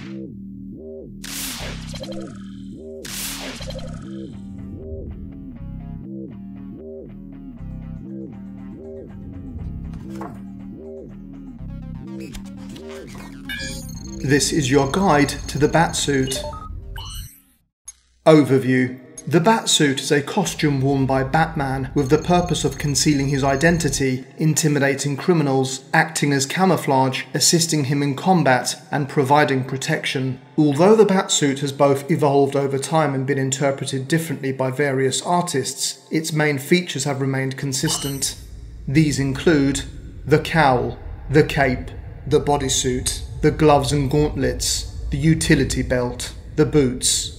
This is your guide to the Batsuit. Overview. The Batsuit is a costume worn by Batman with the purpose of concealing his identity, intimidating criminals, acting as camouflage, assisting him in combat, and providing protection. Although the Batsuit has both evolved over time and been interpreted differently by various artists, its main features have remained consistent. These include the cowl, the cape, the bodysuit, the gloves and gauntlets, the utility belt, the boots.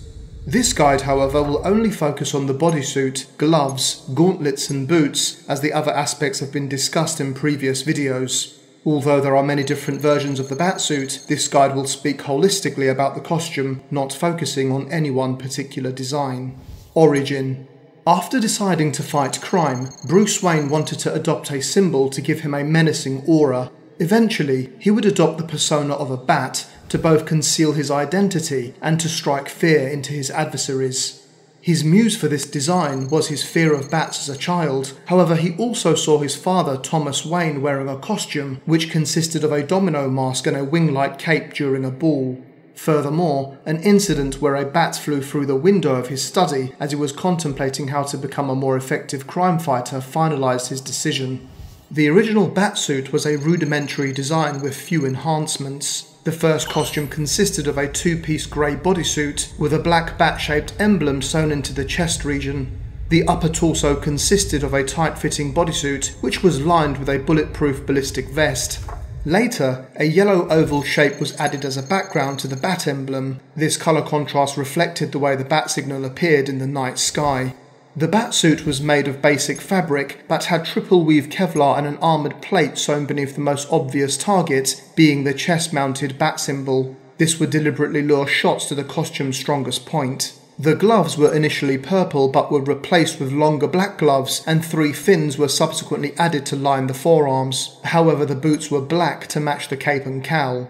This guide, however, will only focus on the bodysuit, gloves, gauntlets and boots, as the other aspects have been discussed in previous videos. Although there are many different versions of the Batsuit, this guide will speak holistically about the costume, not focusing on any one particular design. Origin. After deciding to fight crime, Bruce Wayne wanted to adopt a symbol to give him a menacing aura. Eventually, he would adopt the persona of a bat to both conceal his identity and to strike fear into his adversaries. His muse for this design was his fear of bats as a child. However, he also saw his father Thomas Wayne wearing a costume which consisted of a domino mask and a wing-like cape during a ball. Furthermore, an incident where a bat flew through the window of his study as he was contemplating how to become a more effective crime fighter finalized his decision. The original Batsuit was a rudimentary design with few enhancements. The first costume consisted of a two-piece grey bodysuit with a black bat-shaped emblem sewn into the chest region. The upper torso consisted of a tight-fitting bodysuit which was lined with a bulletproof ballistic vest. Later, a yellow oval shape was added as a background to the bat emblem. This colour contrast reflected the way the bat signal appeared in the night sky. The Batsuit was made of basic fabric, but had triple weave Kevlar and an armoured plate sewn beneath the most obvious target, being the chest-mounted bat symbol. This would deliberately lure shots to the costume's strongest point. The gloves were initially purple but were replaced with longer black gloves, and 3 fins were subsequently added to line the forearms. However, the boots were black to match the cape and cowl.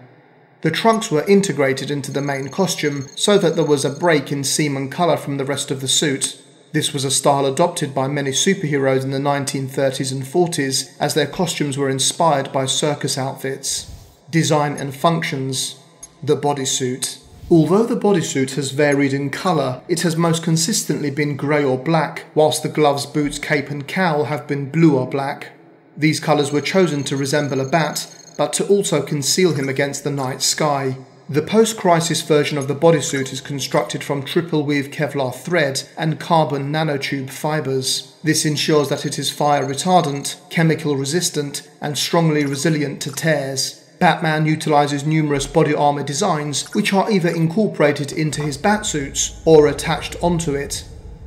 The trunks were integrated into the main costume so that there was a break in seam and colour from the rest of the suit. This was a style adopted by many superheroes in the 1930s and 40s, as their costumes were inspired by circus outfits. Design and functions. The bodysuit. Although the bodysuit has varied in colour, it has most consistently been grey or black, whilst the gloves, boots, cape and cowl have been blue or black. These colours were chosen to resemble a bat, but to also conceal him against the night sky. The post-crisis version of the bodysuit is constructed from triple-weave Kevlar thread and carbon nanotube fibres. This ensures that it is fire retardant, chemical resistant, and strongly resilient to tears. Batman utilises numerous body armour designs which are either incorporated into his batsuits or attached onto it.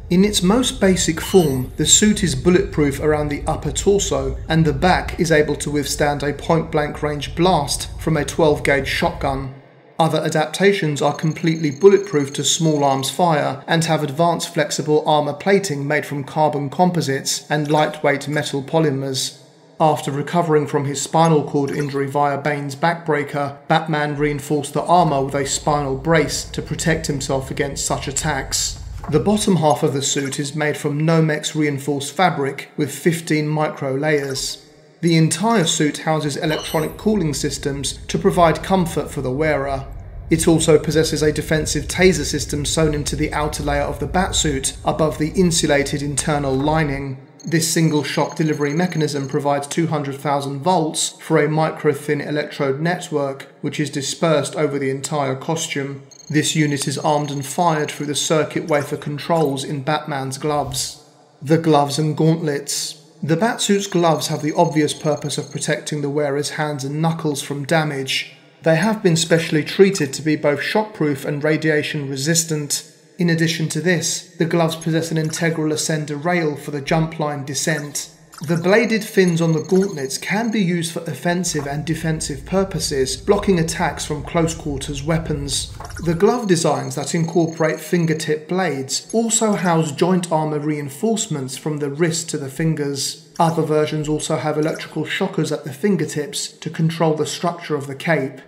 In its most basic form, the suit is bulletproof around the upper torso, and the back is able to withstand a point-blank range blast from a 12-gauge shotgun. Other adaptations are completely bulletproof to small arms fire and have advanced flexible armour plating made from carbon composites and lightweight metal polymers. After recovering from his spinal cord injury via Bane's backbreaker, Batman reinforced the armour with a spinal brace to protect himself against such attacks. The bottom half of the suit is made from Nomex reinforced fabric with 15 micro layers. The entire suit houses electronic cooling systems to provide comfort for the wearer. It also possesses a defensive taser system sewn into the outer layer of the Batsuit above the insulated internal lining. This single shock delivery mechanism provides 200,000 volts for a micro-thin electrode network, which is dispersed over the entire costume. This unit is armed and fired through the circuit wafer controls in Batman's gloves. The gloves and gauntlets. The Batsuit's gloves have the obvious purpose of protecting the wearer's hands and knuckles from damage. They have been specially treated to be both shockproof and radiation resistant. In addition to this, the gloves possess an integral ascender rail for the jump line descent. The bladed fins on the gauntlets can be used for offensive and defensive purposes, blocking attacks from close quarters weapons. The glove designs that incorporate fingertip blades also house joint armour reinforcements from the wrist to the fingers. Other versions also have electrical shockers at the fingertips to control the structure of the cape.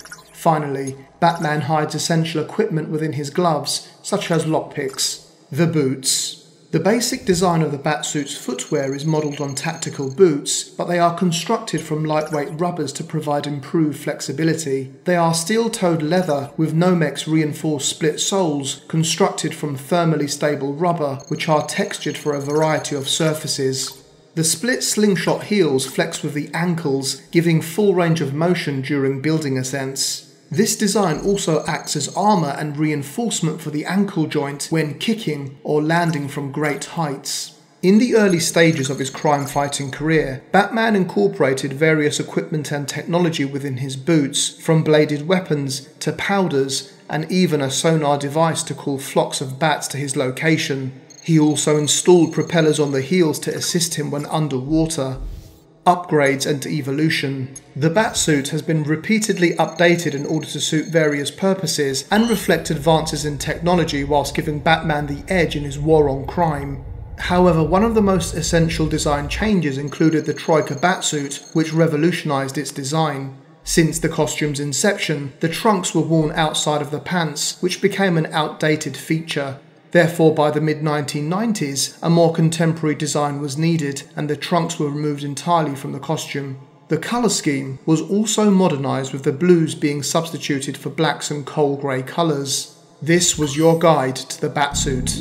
Finally, Batman hides essential equipment within his gloves, such as lockpicks. The boots. The basic design of the Batsuit's footwear is modelled on tactical boots, but they are constructed from lightweight rubbers to provide improved flexibility. They are steel-toed leather with Nomex reinforced split soles constructed from thermally stable rubber, which are textured for a variety of surfaces. The split slingshot heels flex with the ankles, giving full range of motion during building ascents. This design also acts as armour and reinforcement for the ankle joint when kicking or landing from great heights. In the early stages of his crime-fighting career, Batman incorporated various equipment and technology within his boots, from bladed weapons to powders and even a sonar device to call flocks of bats to his location. He also installed propellers on the heels to assist him when underwater. Upgrades and evolution. The Batsuit has been repeatedly updated in order to suit various purposes and reflect advances in technology whilst giving Batman the edge in his war on crime. However, one of the most essential design changes included the Troika Batsuit, which revolutionised its design. Since the costume's inception, the trunks were worn outside of the pants, which became an outdated feature. Therefore, by the mid-1990s, a more contemporary design was needed, and the trunks were removed entirely from the costume. The colour scheme was also modernised, with the blues being substituted for blacks and coal grey colours. This was your guide to the Batsuit.